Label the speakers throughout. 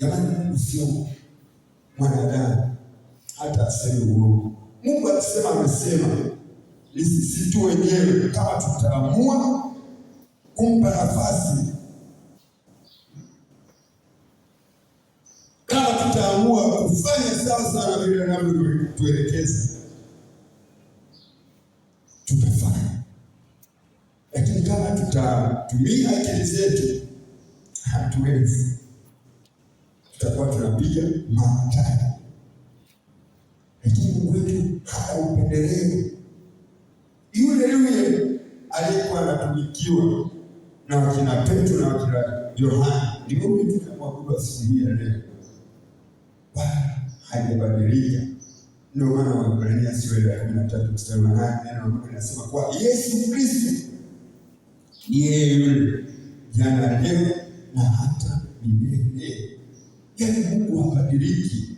Speaker 1: Jamani, Mungu sio mwanadamu hata aseme uongo. Mungu akisema amesema. Ni sisi tu wenyewe kama tutaamua kumpa nafasi, kama tutaamua kufanya sawa sana vile anavyotuelekeza, tutafanya. Lakini kama tutatumia akili zetu, hatuwezi. Tutakuwa tunapiga matani. Lakini Mungu wetu hana upendeleo. Yule aliyekuwa anatumikiwa na wakina Petro na wakina Yohana ndio huyu tunamwabudu siku hii ya leo. Hajabadilika. Ndio maana Waebrania sura ya 13 mstari wa 8 neno la Mungu linasema kwa Yesu Kristo yeye yule jana, leo na hata milele. Yaani Mungu habadiliki.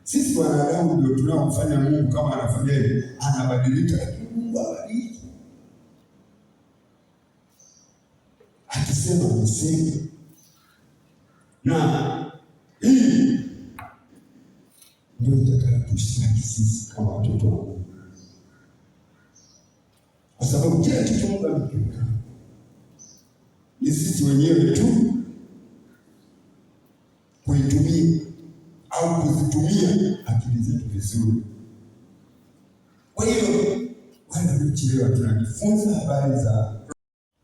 Speaker 1: Sisi wanadamu ndio tunaomfanya Mungu kama anafanyaje, anabadilika, lakini Mungu habadiliki. Akisema mseme. Na hii ndio itakayotushtaki sisi kama watoto wa Mungu. Kwa sababu kila kitu Mungu amekiweka. Ni sisi wenyewe tu kuitumia au kuzitumia akili zetu vizuri. Kwa hiyo wale waliochelewa tunajifunza habari za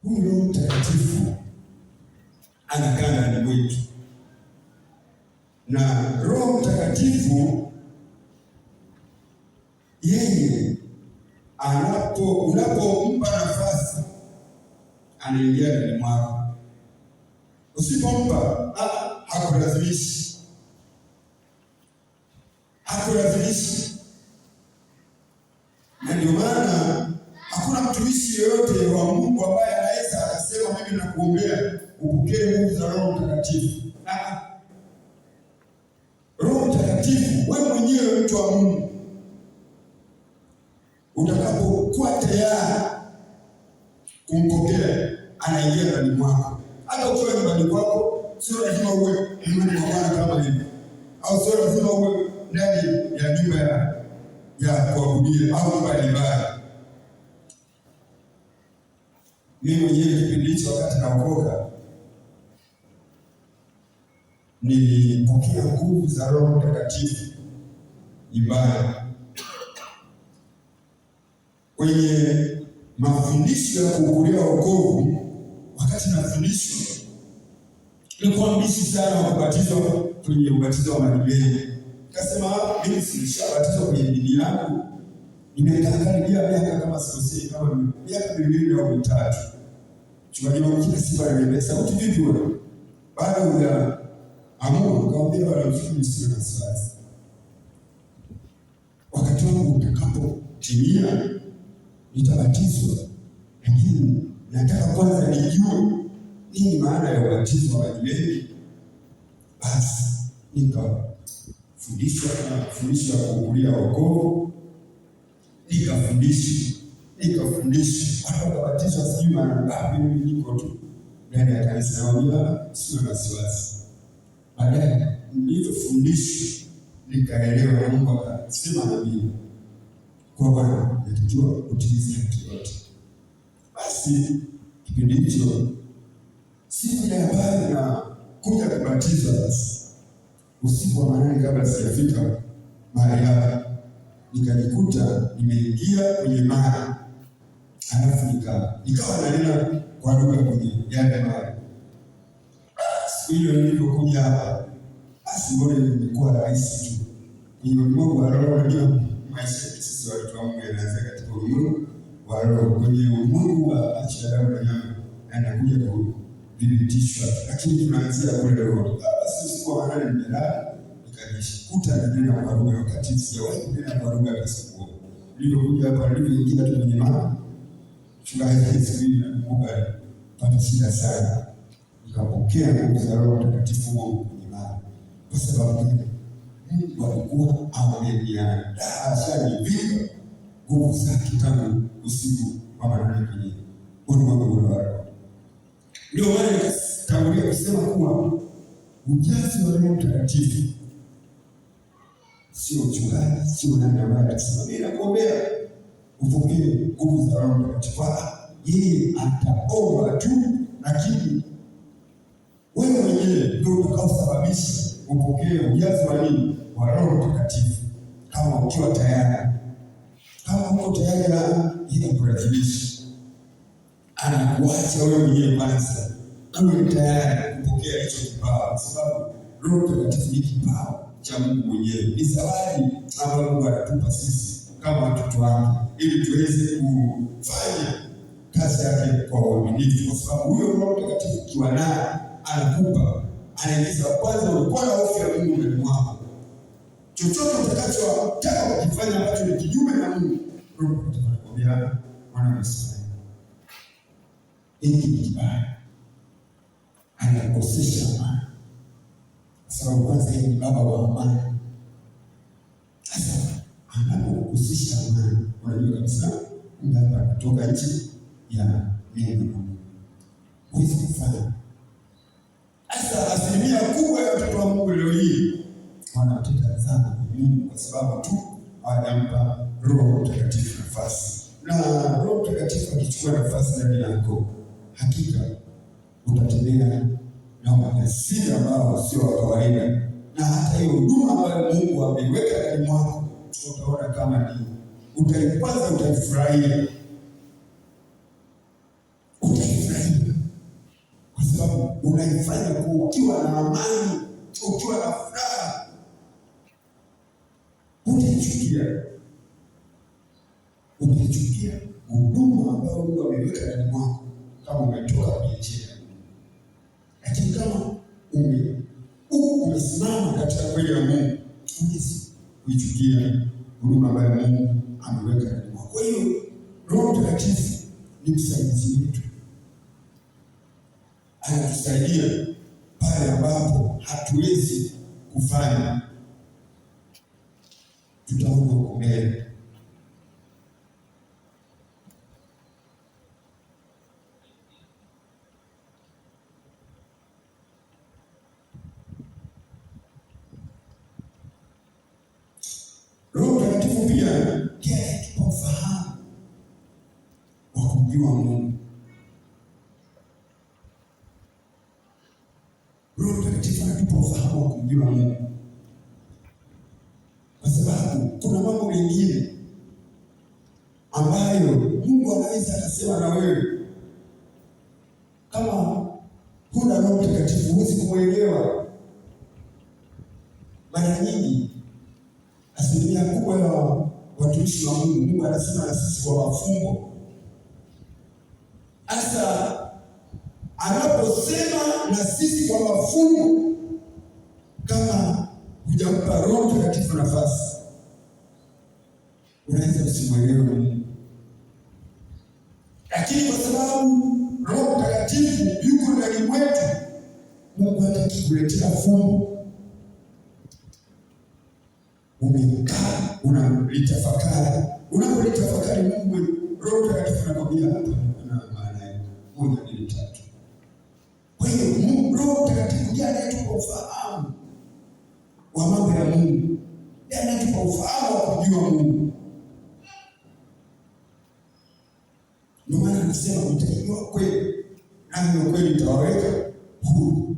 Speaker 1: huyu Roho Mtakatifu anakaa ndani mwetu. Na Roho Mtakatifu yeye unapompa nafasi anaingia ndani mwako. Usipompa hakulazimishi. Na ndio maana hakuna mtumishi yoyote wa Mungu ambaye anaweza akasema mimi nakuombea upokee nguvu za Roho Mtakatifu. Roho Mtakatifu, wewe mwenyewe mtu wa Mungu, utakapokuwa tayari kumpokea, anaingia ndani mwako. Hata ukiwa nyumbani kwako, sio lazima uwe nyumbani kwa Bwana kama hivi, au sio lazima uwe ndani ya nyumba ya kuabudia au nyumba ya ibada. Mimi mwenyewe kipindi hicho wakati naokoka, nilipokea nguvu za Roho Mtakatifu ibada. Kwenye mafundisho ya kuhukulia wokovu, wakati nafundishwa, nilikuwa mbishi sana wa kubatizwa kwenye ubatizo wa maji mengi. Nikasema mimi silishabatizwa kwenye dini yangu. Nimekaa karibia miaka kama sikosei kama miaka 2 au 3. Chungaji wangu kila siku ananiambia sauti vipi wewe? Baada ya amua kaambia wala mshukuru sio na wasiwasi. Wakati wangu utakapotimia nitabatizwa. Lakini nataka kwanza nijue nini maana ya ubatizo wa maji mengi. Basi nikafundishwa kuhukulia wokovu. Nikafundishwa watu wakabatizwa sijui mara ngapi. Mimi niko tu ndani ya kanisa na sio na wasiwasi. Baadaye nilipofundishwa nikaelewa Mungu akasema na mimi kwa Bwana natakiwa kutimiza haki yote. Basi kipindi hicho siku ya habari na kuja kubatizwa, basi usiku wa manane kabla sijafika mahali hapa nikajikuta nimeingia kwenye maji. Halafu nikawa nanena kwa lugha kwenye yale maji. Siku hiyo nilipokuja hapa, basi mbona nimekuwa rahisi tu. Kwenye ulimwengu wa roho, unajua maisha sisi watu wa Mungu yanaanza katika ulimwengu wa roho. Kwenye ulimwengu wa macho ya damu na nyama anakuja kudhibitishwa, lakini tunaanzia kule roho. Basi usiku wa manane nimelala, nikajikuta nanena kwa lugha wakati sijawahi kunena kwa lugha ya siku. Nilipokuja hapa nilipoingia tu kwenye maji, chungaji siku hiyo nakumbuka pata shida sana. Nikapokea nguvu za Roho Mtakatifu kwenye maji. Kwa sababu Mungu alikuwa ameniandaa nguvu zake tangu usiku wa manane kwenye ulimwengu wa roho. Ndio maana nikatangulia kusema kuwa ujazi wa Roho Mtakatifu sio mchungaji, sio nani ambaye atasema mimi nakuombea upokee nguvu za Roho Mtakatifu. Yeye ataomba tu, lakini wewe mwenyewe ndio utakaosababisha upokee ujazi wa nini? Wa Roho Mtakatifu. Kama ukiwa tayari, kama uko tayari, na yeye kulazimisha, anakuacha wewe mwenyewe kwanza uwe tayari kupokea hicho kipawa, kwa sababu Roho Mtakatifu ni kipawa cha Mungu mwenyewe, ni zawadi ambayo Mungu anatupa sisi kama watoto wake, ili tuweze kufanya kazi yake kwa uaminifu, kwa sababu huyo Roho Mtakatifu ukiwa naye anakupa, anaingiza kwanza, ulikuwa na hofu ya Mungu ndani mwako. Chochote utakachotaka kukifanya ambacho ni kinyume na Mungu, Roho Mtakatifu anakuambia mwana msifanye. Hiki ni kibaya, anakosesha amani, kwa sababu kwanza yeye ni baba wa amani. Sasa anapokosesha amani, unajua kabisa hapa kutoka nchi ya neno huwezi kufanya. Sasa asilimia kubwa ya watoto wa Mungu leo hii wanatenda sana kwa Mungu kwa sababu tu hawajampa Roho Mtakatifu nafasi. Na Roho Mtakatifu akichukua nafasi ndani yako, hakika utatembea na ujasiri ambao sio wa kawaida, na hata hiyo huduma ambayo Mungu ameiweka ndani mwako utaona kama ni utaipata, utaifurahia, kwa sababu unaifanya ukiwa na amani, ukiwa na furaha. Utaichukia huduma ambayo Mungu ameiweka ndani mwako kama umetoka kwenye njia. Lakini kama umesimama katika kweli ya Mungu, huwezi kuichukia huduma ambayo Mungu ameweka ndani mwako. Kwa hiyo Roho Mtakatifu ni msaidizi wetu, anatusaidia pale ambapo hatuwezi kufanya. Tutaona huko mbele. Roho Mtakatifu pia anatupa ufahamu wa kumjua Mungu. Roho Mtakatifu anatupa ufahamu wa kumjua Mungu, kwa sababu kuna mambo mengine ambayo Mungu anaweza akasema na wewe. Kama huna Roho Mtakatifu huwezi kumwelewa. Mara nyingi asilimia kubwa ya watumishi wa Mungu, Mungu anasema na sisi kwa mafumbo. Hasa anaposema na sisi kwa mafumbo, kama hujampa Roho Mtakatifu nafasi, unaweza usimwelewe Mungu. Lakini kwa sababu Roho Mtakatifu yuko ndani mwetu, Mungu hataki kuletea fumbo. Umekaa unalitafakari, unapolitafakari Mungu, Roho Mtakatifu anakwambia hapa na maana yake 1, 2, 3. Kwa hiyo Roho Mtakatifu ndiye anayetoa ufahamu wa mambo ya Mungu, ndiye anayetoa ufahamu wa kujua Mungu. Ndio maana anasema mtajua kweli, nami kweli nitawaweka huru.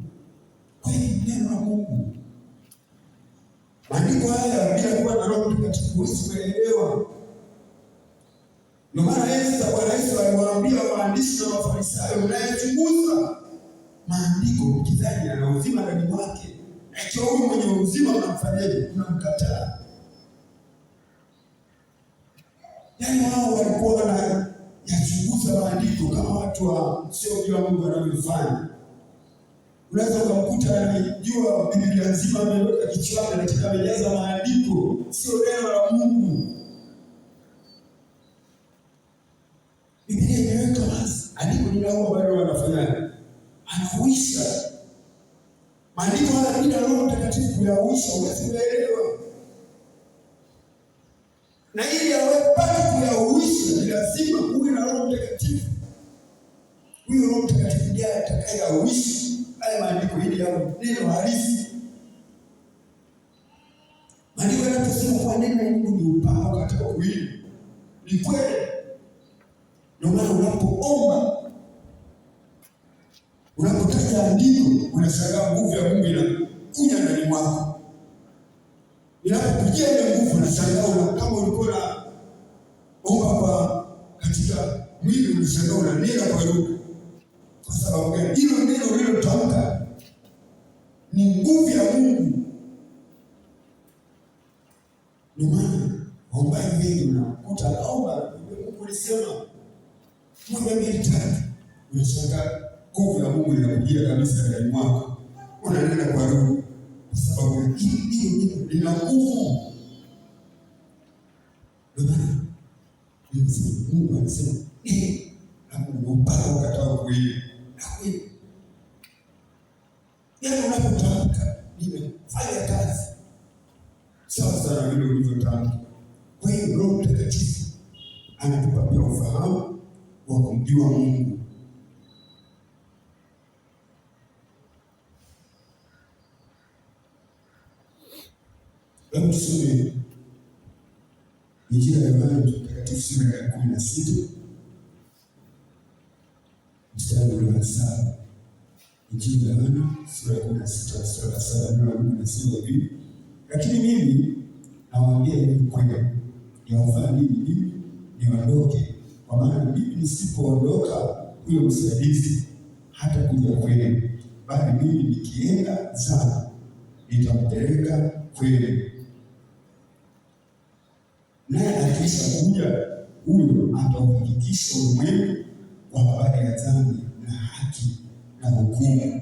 Speaker 1: Kweli neno la Mungu. Maandiko haya bila kuwa na Roho Mtakatifu huwezi kuelewa. Ndio maana Bwana Yesu aliwaambia waandishi na Mafarisayo, mnayachunguza maandiko mkidhani yana uzima ndani mwake, ikiwa huyu mwenye uzima mnamfanyaje? Mnamkataa. Yaani wao walikuwa wanayachunguza maandiko kama watu wa sio kila Mungu anavyofanya. Unaweza ukamkuta anajua Biblia nzima ameweka kichwani, lakini amejaza maandiko, sio neno la Mungu. Biblia imeweka wazi, andiko linaomba bado wanafanya. Anahuisha. Maandiko haya bila Roho Mtakatifu kuyahuisha huwezi kuelewa. Na ili awepate kuyahuisha ni lazima uwe na Roho Mtakatifu. Huyo Roho Mtakatifu ndiye atakayeyahuisha haya maandiko ili yawe neno halisi. Maandiko yanaposema kwa neno la Mungu ni upako katika kuishi, ni kweli. Ndio maana unapoomba, unapotaja andiko, unashangaa nguvu ya Mungu inakuja ndani mwako. Inapokujia ile nguvu, unashangaa kama ulikuwa unaomba kwa katika mwili, unashangaa unanena kwa lugha. Kwa sababu gani? Hilo neno ulilotamka ni nguvu ya Mungu. Ndio maana waombaji wengi unakuta naomba, Mungu alisema 1, 2, 3, unashangaa nguvu ya Mungu inakujia kabisa ndani mwako, unanena kwa roho, kwa sababu hilo lina nguvu. Ndio maana Mungu anasema na upako katika kuishi. Yaani unapotamka nimefanya kazi sawa sana vile ulivyotamka. Kwa hiyo Roho Mtakatifu anatupa pia ufahamu wa kumjua Mungu. Hebu tusome Injili ya Yohana Mtakatifu sura ya 16 mstari wa 7. Injili ya Yohana sura ya 16 mstari wa 7 na 8 nasema hivi: lakini mimi nawaambia hivi kweli, yawafaa mimi niondoke, kwa maana mimi nisipoondoka huyo msaidizi hata kuja kwenu, bali mimi nikienda zangu nitampeleka kwenu. Naye akisha kuja, huyo atauhakikisha ulimwengu kwa habari ya dhambi na haki na hukumu.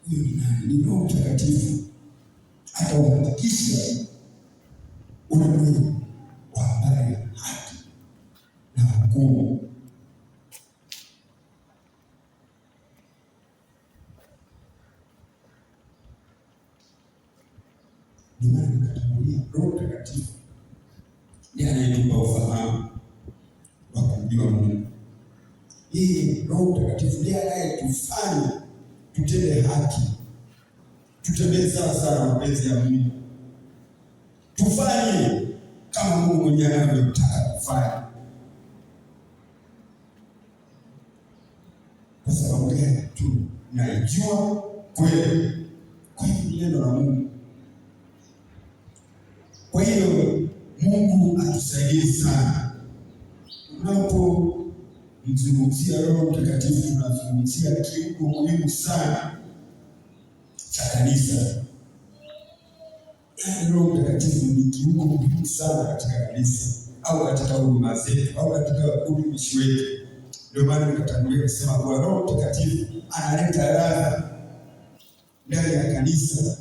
Speaker 1: Huyo ni Roho Mtakatifu, atauhakikisha ulimwengu kwa habari ya haki na hukumu. Ndio maana nikatangulia, Roho Mtakatifu ndiye anayetupa ufahamu wa kumjua Mungu. Yeye Roho Mtakatifu ndiye anayetufanya tutende haki, tutembee sawa sawa na mapenzi ya Mungu, tufanye kama Mungu mwenyewe anavyotaka kufanya. Kwa sababu gani? Tunajua kweli, kwa hiyo neno la Mungu. Kwa hiyo Mungu atusaidie sana. Tunapomzungumzia Roho Mtakatifu, tunazungumzia kiungo muhimu sana cha kanisa. Roho Mtakatifu ni kiungo muhimu sana katika kanisa, au katika huduma zetu, au katika utumishi wetu. Ndio maana nikatangulia kusema kwa Roho Mtakatifu analeta ladha ndani ya kanisa.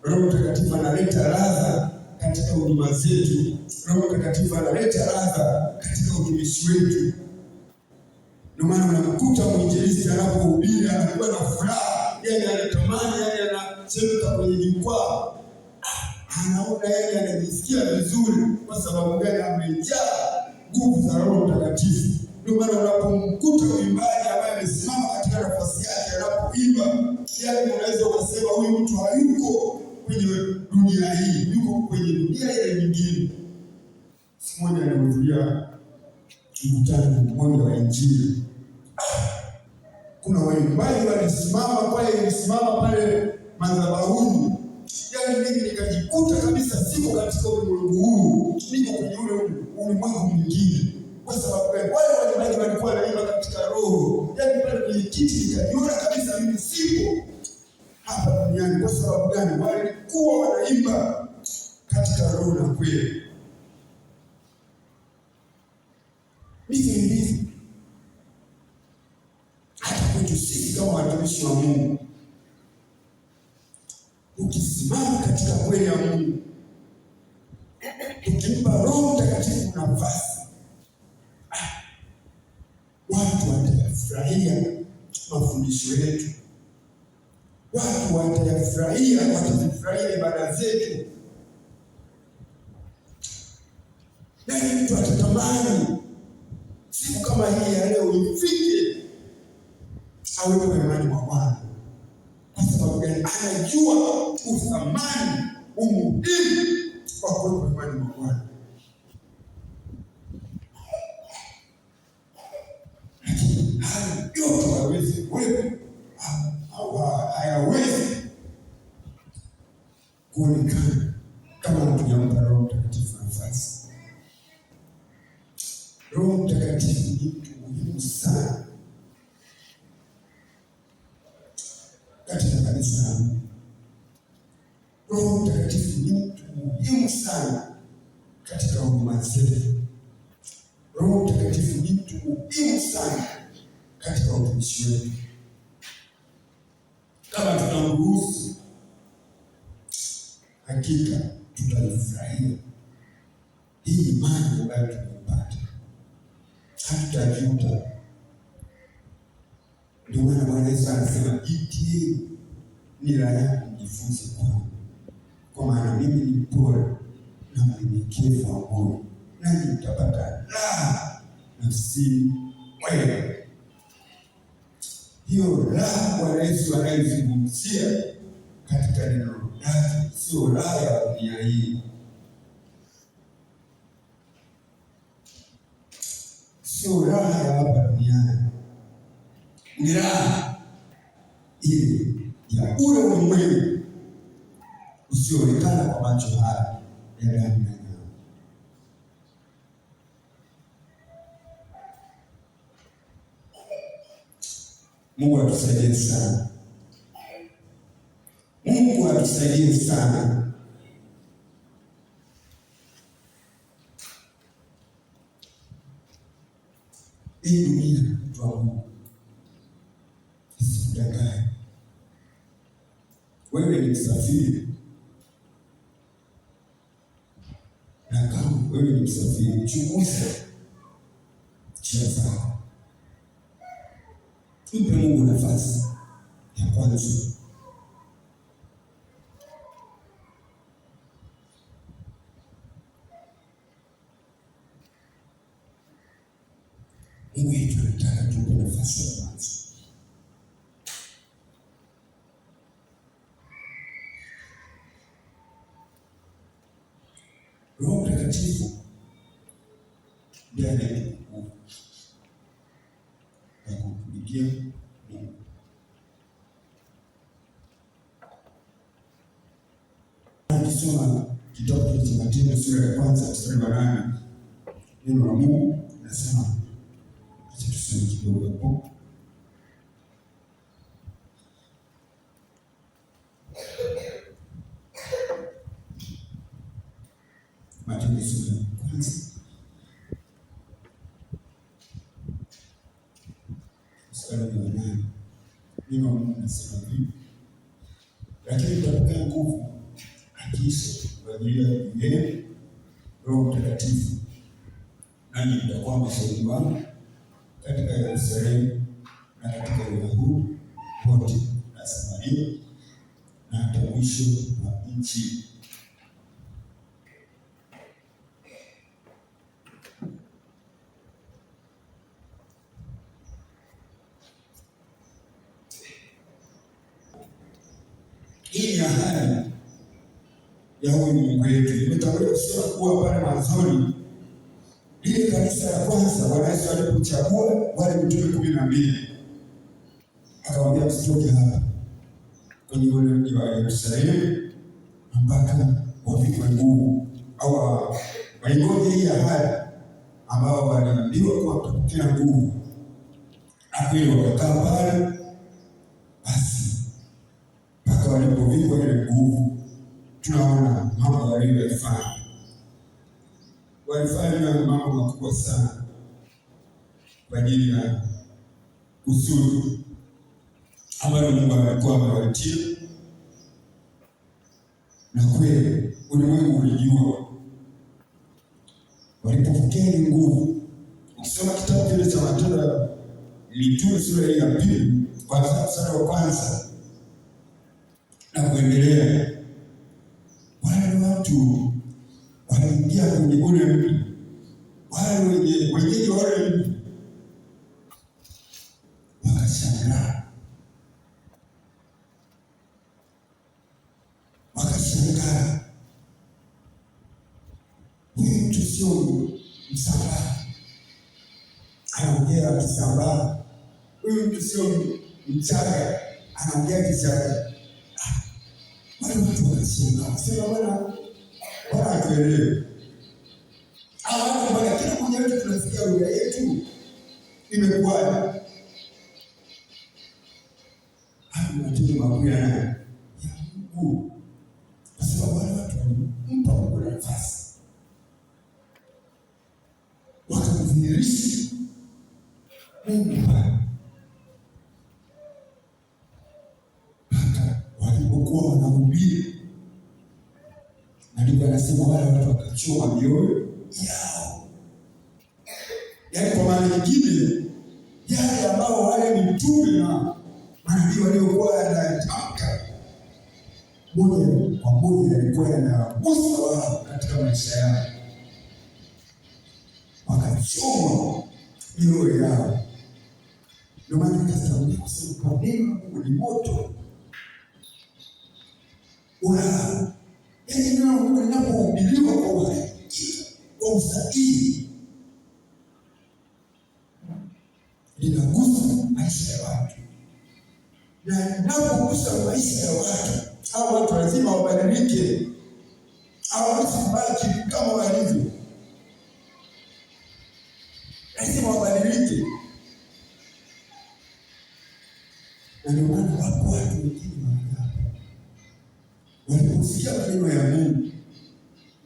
Speaker 1: Roho Mtakatifu analeta ladha katika huduma zetu. Roho Mtakatifu analeta ladha katika utumishi wetu. Ndio maana unamkuta mwinjilisti anapohubiri anakuwa na furaha, yeye anatamani, yeye anachemka kwenye jukwaa, anaona yeye anajisikia vizuri. Kwa sababu gani? Amejaa nguvu za Roho Mtakatifu. Ndio maana unapomkuta mwimbaji ambaye amesimama katika nafasi yake anapoimba, yaani unaweza ukasema huyu mtu hayuko kwenye dunia hii, yuko kwenye dunia ile nyingine. Siku moja nilihudhuria mkutano mmoja wa Injili. Kuna waimbaji walisimama pale madhabahuni. Yaani mimi nikajikuta kabisa siko katika ulimwengu huu, niko kwenye ule ulimwengu mwingine. Kwa sababu wale waimbaji walikuwa wanaimba katika roho. Yaani pale kwenye kiti nikajiona kabisa mimi sipo hapa duniani. Kwa sababu gani? Walikuwa wanaimba katika roho na kweli. Hivi hata kwetu sisi kama watumishi wa Mungu, ukisimama katika kweli ya Mungu, ukimpa Roho Mtakatifu nafasi, watu watafurahia mafundisho yetu, watu watafurahia ibada zetu. Yaani mtu atatamani siku kama hii ya leo ifike, awepo imani mwa Bwana, thamani, umuhimu wa kuwepo imani mwa Bwana. Lakini haya yote hawezi kuwepo, hayawezi kuonekana kama hatujampa Roho Mtakatifu nafasi. Roho Mtakatifu ni mtu muhimu sana katika kanisa. Roho Mtakatifu ni mtu muhimu sana katika huduma zetu. Roho Mtakatifu ni mtu muhimu sana katika utumishi wetu. Kama tunamruhusu, hakika tutalifurahia hii imani ambayo tumepata, hatutajuta. Ndio maana Bwana Yesu anasema, jitieni nira yangu mjifunze kwangu, kwa maana mimi ni mpole na mnyenyekevu wa moyo, nanyi mtapata raha nafsini mwenu. Hiyo raha Bwana Yesu anaizungumzia katika neno lake sio raha ya dunia hii, sio raha ya hapa duniani, ni raha ile ya ule ulimwengu usioonekana kwa macho haya ya damu na nyama. Mungu atusaidie sana. Mungu atusaidie sana. Hii dunia mtu wa Mungu isikudanganye. Wewe ni msafiri, na kama wewe ni msafiri, chunguza njia zako. Mpe Mungu nafasi ya kwanza. Mungu yetu anataka tumpe nafasi ya kwanza. Roho Mtakatifu ndiye anayetupa nguvu ya kumtumikia Mungu. Tukisoma kitabu cha Matendo sura ya 1 mstari wa 8, neno la Mungu linasema, acha tusome kidogo hapo. Matendo sura ya 1 mstari wa 8, neno la Mungu linasema hivi: lakini mtapokea nguvu akiisha kuajilia Roho Mtakatifu, nanyi mtakuwa mashahidi wangu katika Yerusalemu na katika Uyahudi wote na Samaria na hata mwisho wa nchi. Hii ni ahadi ya huyu Mungu wetu. Nimetangulia kusema kuwa pale mwanzoni, ile kanisa la kwanza Bwana Yesu alipochagua wale mitume 12, akawaambia msitoke hapa kwenye ule mji wa Yerusalemu mpaka wavikwe nguvu, au waingoje hii ahadi ambao waliambiwa kuwa watapokea nguvu. Akili wakakaa pale, basi mpaka walipovikwa ile nguvu. Tunaona mambo waliyofanya. Walifanya mambo makubwa sana kwa ajili ya kusudi ambalo Mungu alikuwa amewatia, na kweli ulimwengu ulijua walipopokea ile nguvu. Ukisoma kitabu kile cha Matendo ya Mitume sura ya 2 kuanzia mstari wa 1 na kuendelea, wale watu waliingia kwenye ule mji, wale wenyeji wa ule mji wakashangaa, anaongea Kisambaa. Huyu mtu sio Mchaga, anaongea Kichaga. Wale watu wanasema, Bwana atuelewe. Watu bwana, kila mmoja wetu tunasikia lugha yetu imekuwaje? Matendo makuu ya Mungu, kwa sababu wale watu walimpa Mungu nafasi, wakamdhihirisha Mungu hata walipokuwa wanahubiri. Na ndipo anasema wale watu wakachoma mioyo yao. Yaani kwa maana nyingine, yale ambao wale mitume na manabii waliokuwa wanatamka moja kwa moja yalikuwa yanagusa wao katika maisha yao, wakachoma mioyo yao. Ndio maana nikasema kusema kwa neno la Mungu ni moto. Yaani neno la Mungu linapohubiriwa kwa uhakika, kwa usahihi, linagusa maisha ya watu. Na linapogusa maisha ya watu, hao watu lazima wabadilike, hawasibaki kama walivyo, lazima wabadilike. Na ndio maana wapo watu wengine waliposikia maneno ya Mungu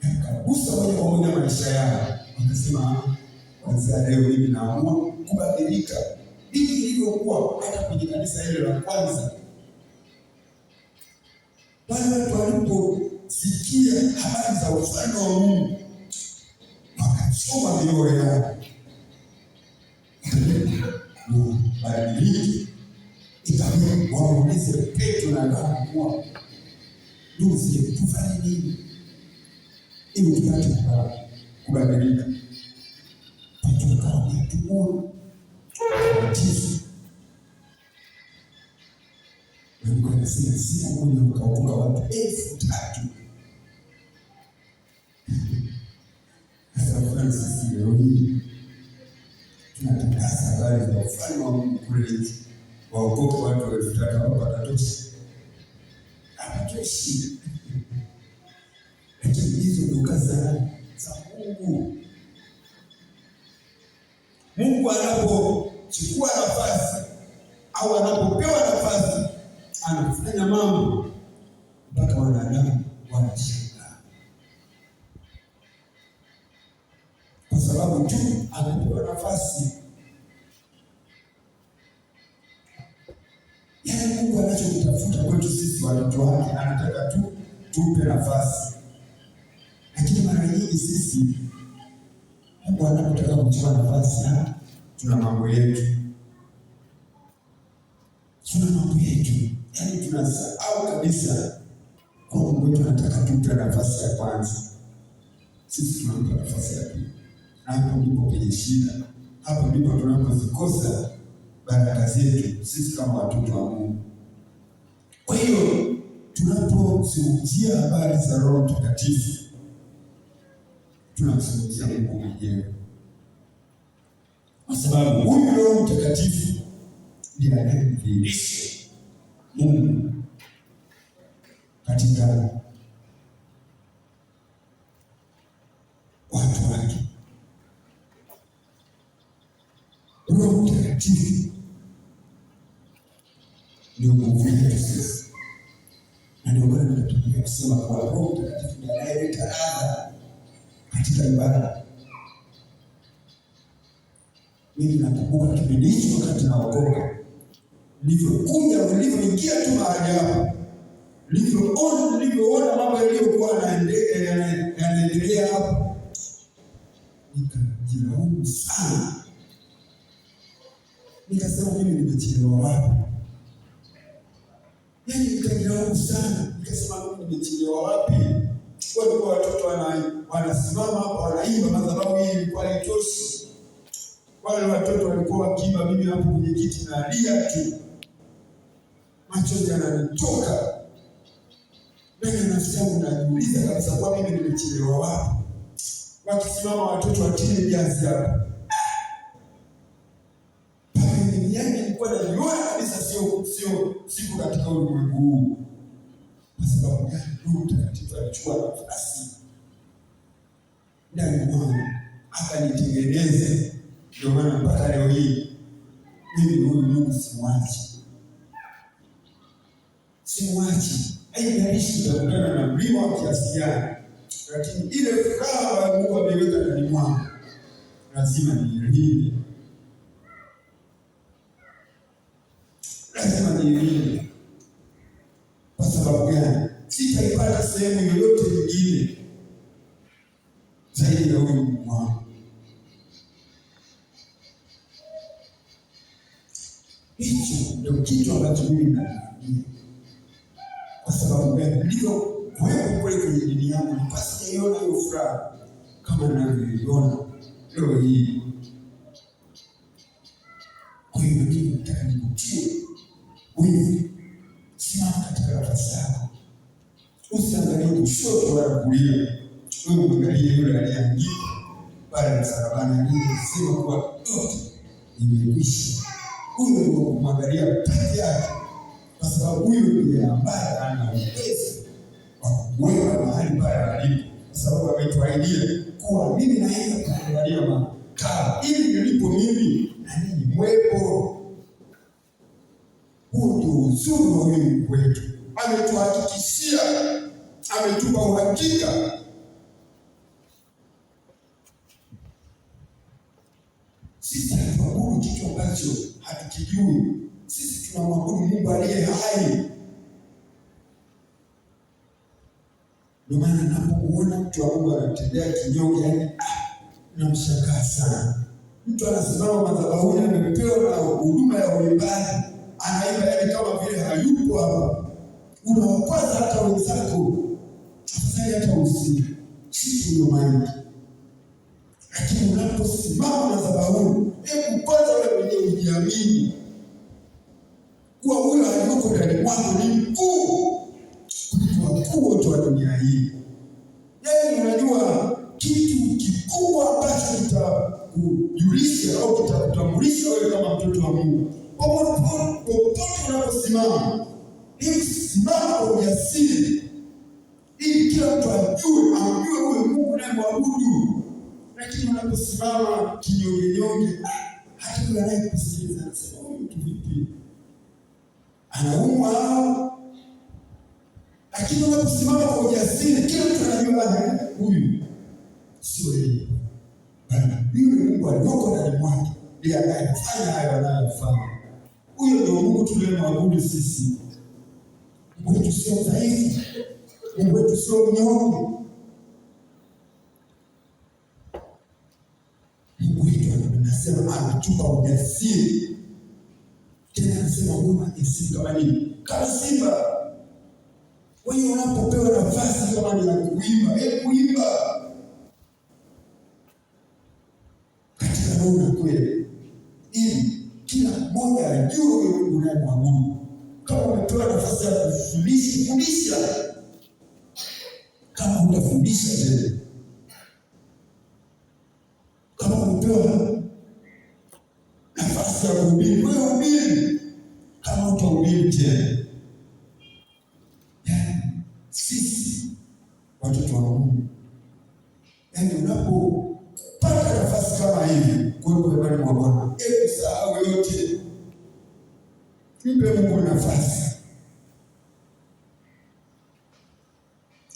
Speaker 1: yakagusa moja kwa moja maisha yao, wakasema kwanza leo mimi naamua kubadilika. Hivi ilivyokuwa hata kwenye kanisa hilo la kwanza, wale watu waliposikia habari za ufalme wa Mungu wakachoma mioyo yao, badiliki. Ikabidi waulize Petro na Yohana, ndugu, tufanye nini ili tupate kubadilika? Petro akawaambia, tuombe, tubatizwe. Na nikasema siku moja wakaokoka watu 3,000. Sasa sisi leo hii tunatangaza habari za ufalme wa Mungu kule nje, waokoke watu 3,000 hapo patatosha? Hapatoshi. Lakini hizo ndio kazi za Mungu. Mungu anapochukua nafasi au anapopewa nafasi, anafanya mambo mpaka wanadamu wanashangaa, kwa sababu tu anapewa nafasi. Yaani Mungu anachokitafuta kwetu sisi watoto wake, anataka tu tupe nafasi. Lakini mara nyingi sisi, Mungu anapotaka kuchukua nafasi, tuna mambo yetu. Yaani tunasahau kabisa kwa Mungu wetu anataka tupe nafasi ya kwanza. Sisi tunampa nafasi ya pili. Hapo ndipo kwenye shida. Hapo ndipo tunapozikosa baraka zetu sisi kama watoto wa Mungu. Kwa hiyo tunapozungumzia habari za Roho Mtakatifu, tunamzungumzia Mungu mwenyewe, kwa sababu huyu Roho Mtakatifu ndiye anayemdhihirisha Mungu katika watu wake. Roho Mtakatifu ndio nguvu yetu sisi, na ndio maana tunatumia kusema kwa Roho Mtakatifu ndiye anayeleta ladha katika ibada. Mimi nakumbuka kipindi hicho wakati naokoka, nilivyoingia tu mahali hapo, nilivyoona mambo yaliyokuwa yanaendelea hapo, nikajilaumu sana. Nikasema mimi nimechelewa wapi? Yaani nikajilaumu sana, nikasema mimi nimechelewa wapi? Walikuwa watoto wanasimama hapa wanaimba, madhabahu hii ilikuwa haitoshi. Wale watoto walikuwa wakiimba, mimi hapo kwenye kiti nalia tu, machozi yananitoka. Ndani ya nafsi yangu najiuliza kabisa, kwa mimi nimechelewa wapi? Wakisimama watoto watini jazi hapa, siku katika ulimwengu huu. Kwa sababu gani? Roho Mtakatifu alichukua nafasi ndani mwangu akanitengeneza. Ndio maana mpaka leo hii mimi huyu Mungu simwachi. Haijalishi utakutana na mlima wa kiasi gani, lakini ile furaha ambayo Mungu ameweka ndani mwangu lazima niilinde, Kwa sababu gani? Sitaipata sehemu yoyote nyingine zaidi ya huyu Mungu wangu. Hicho ndio kitu ambacho mimi naamini. Kwa sababu gani? Ndivyo kuwepo kule kwenye dini yangu nipasi nione hiyo furaha kama ninavyoiona leo hii. Kwa hiyo mimi nataka nikutie wewe, simama katika nafasi yako, usiangalie kushoto wala kulia. Wewe mwangalie yule aliyeandikwa pale msalabani, aliyesema kuwa yote imekwisha. Huyo ndio kumwangalia peke yake, kwa sababu huyo ndiye ambaye ana uwezo wa kuweka mahali pale alipo, kwa sababu ametuahidia kuwa mimi naenda kuangalia makao ili nilipo mimi na ninyi mwepo. Huo ndio uzuri wa Mungu wetu. Ametuhakikishia, ametupa uhakika. Sisi tunaabudu kitu ambacho hatukijui. Sisi tunamwabudu Mungu aliye hai. Ndio maana napomuona mtu wa Mungu anatembea kinyonge, namshangaa sana. Mtu anasimama madhabahuni, amepewa na huduma ya uimbaji, anaimba kama vile hayupo hapa. Unawakwaza hata wenzako, afadhali hata usikitu hiyo maiki. Lakini unaposimama madhabahuni, hebu kwanza wewe mwenyewe ujiamini kuwa huyo aliyoko ndani mwako ni mkuu kuliko wakuu wote wa dunia hii. Yeye unajua kitu kikubwa ambacho kitakujulisha au kitakutambulisha wewe kama mtoto wa Mungu. Popote unaposimama, simama kwa ujasiri, ili kila mtu amjue huyo Mungu unayemwabudu. Lakini unaposimama kinyonge, hata yule anayekusikiliza anasema huyu mtu vipi? Anaumwa. Lakini unaposimama kwa ujasiri, kila mtu anajua huyu sio yeye, bali yule Mungu aliyoko ndani mwake ndiye anayefanya hayo anayofanya. Huyo ndio Mungu tunayemwabudu sisi. Mungu wetu sio dhaifu, Mungu wetu sio mnyonge. Mungu wetu anasema anatupa ujasiri. Tena anasema Mungu ujasiri kama nini? Kama simba. Wewe unapopewa nafasi kama ni ya kuimba, kuimba katika roho na kweli, ili kila mmoja ajue wewe unayemwabudu. Kama umepewa nafasi ya kufundisha, fundisha. Kama utafundisha tena, kama umepewa nafasi ya kuhubiri, wewe hubiri. Kama utahubiri tena. Sisi watoto wa Mungu, unapopata nafasi kama hivi kuwepo ndani mwa Bwana, sahau yote, mpe Mungu nafasi.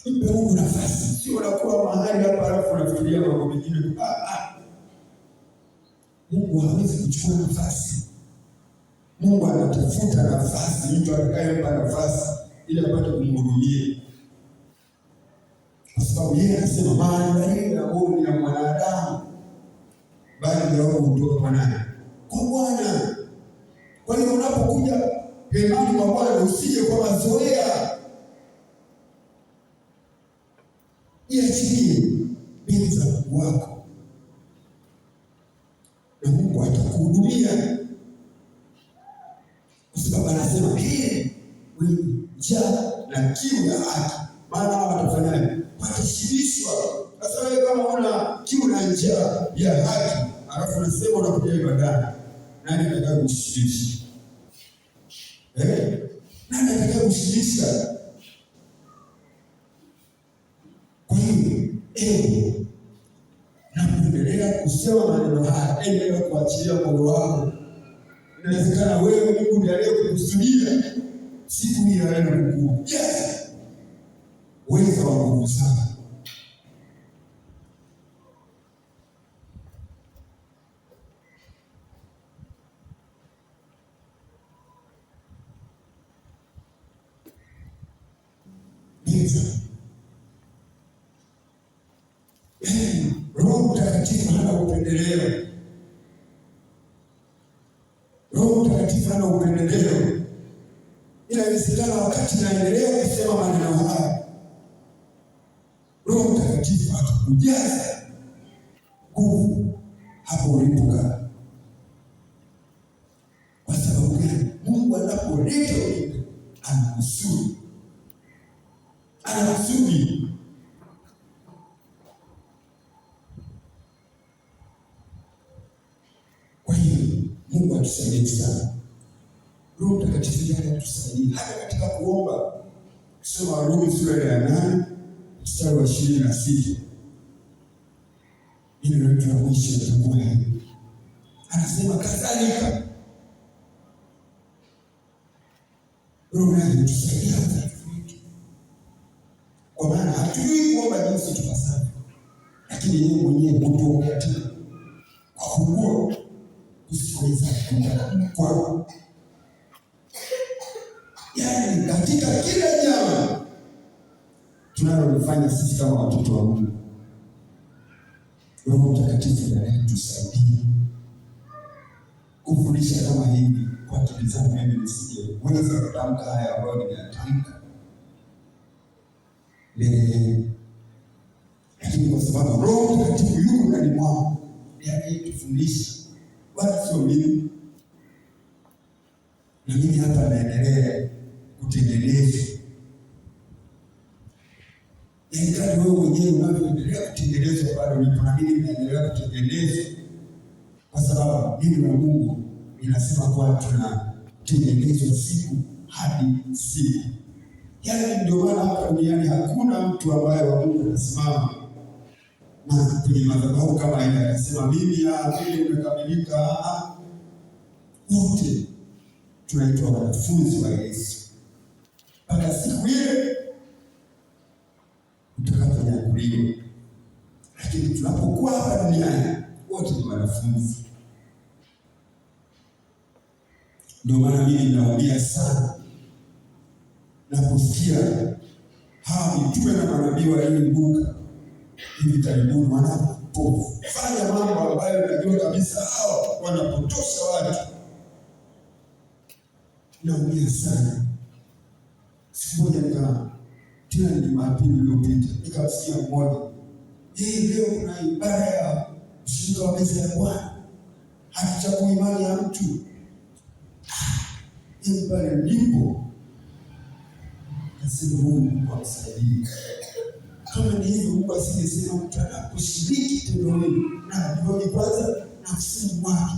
Speaker 1: Mpe Mungu nafasi. Sio unakuwa mahali hapa alafu unafikiria mambo mengine. Mungu hawezi kuchukua nafasi. Mungu anatafuta nafasi, mtu atakayempa nafasi ili apate kumhudumia. Kwa sababu yeye anasema maandalio ya Mungu ya mwanadamu, bali ndio kutoka kwa nani? Kwa Bwana. Kwa hiyo unapokuja hemani mwa Bwana, usije kwa mazoea. Iachilie mbele za Mungu wako, na Mungu atakuhudumia. Kwa sababu anasema wenye njaa na kiu ya haki, maana watafanyaje? Watashibishwa. Sasa wewe kama una kiu na njaa ya haki, alafu unasema unakuja ibadani, nani atakaye kushibisha? Nani atakaye kushindisha? Kwa hiyo na kuendelea kusema maneno haya, endelea kuachilia moyo wako. Inawezekana wewe Mungu ndiye aliyekukusudia siku hii ya leo Mungu. Yes. Uwezo wa Mungu sana. Roho Mtakatifu hana upendeleo. Roho Mtakatifu hana upendeleo. Inawezekana wakati naendelea kusema maneno haya, Roho Mtakatifu atakujaza nguvu hapo ulipokaa. Kwa sababu gani? Mungu anapoleta ujumbe anakusudi. Kwa hiyo Mungu atusaidie sana. Roho Mtakatifu ndiye atusaidie hata katika kuomba. Kusoma Warumi sura ya 8 mstari wa 26. Neno la mwisho litakuwa hivi. Anasema kadhalika Roho anatusaidia kwa maana hatujui kuomba jinsi tupasavyo, lakini yeye mwenyewe hutuombea tena kwa kugua kusikiliza kwa. Yaani katika kila jambo tunalolifanya sisi kama watoto wa Mungu, Roho Mtakatifu ndiye anatusaidia kufundisha kama hivi. Kwa akili zangu mimi nisingeweza kutamka haya ambayo nimeyatamka, lakini kwa sababu Roho Mtakatifu yuko ndani mwangu ndiye anayetufundisha, wala sio mimi. Na mimi hapa naendelea kutengenezwa. Kadri wewe mwenyewe unavyoendelea kutengenezwa bado nipo na mimi naendelea kutengenezwa, kwa sababu neno la Mungu linasema kwa tunatengenezwa siku hadi siku. Yaani ndio maana hapa duniani hakuna mtu ambaye wa Mungu anasimama na kwenye madhabahu kama hivi akasema mimi nimekamilika. Wote tunaitwa wanafunzi wa Yesu mpaka siku ile utakaponyakuliwa. Lakini tunapokuwa hapa duniani wote ni wanafunzi. Ndio maana mimi naumia sana naposikia hawa mitume na manabii walioibuka hivi karibuni wanapofanya mambo ambayo najua kabisa hawa wanapotosha watu. Naumia sana. Siku moja tena ni Jumapili iliyopita nikamsikia mmoja, leo kuna ibada ya ushirika wa meza ya Bwana, hatuchagui imani ya mtu. Pale ndipo nasema Mungu amsaidie. Kama ni hivyo, Mungu asingesema mtu anaposhiriki tendo hili na jioni kwanza nafsini mwake,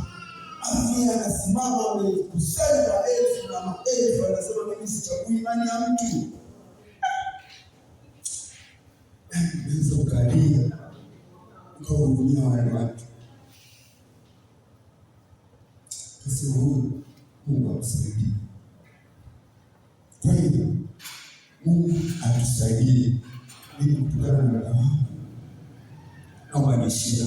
Speaker 1: yeye anasimama amekusanya maelfu na maelfu, anasema mimi sichagui imani ya mtu. Naweza ukalia ukahurumia wale watu. Nasema Mungu amsaidie. Kwa hiyo Mungu atusaidie ili kutokana na dawa na uanishia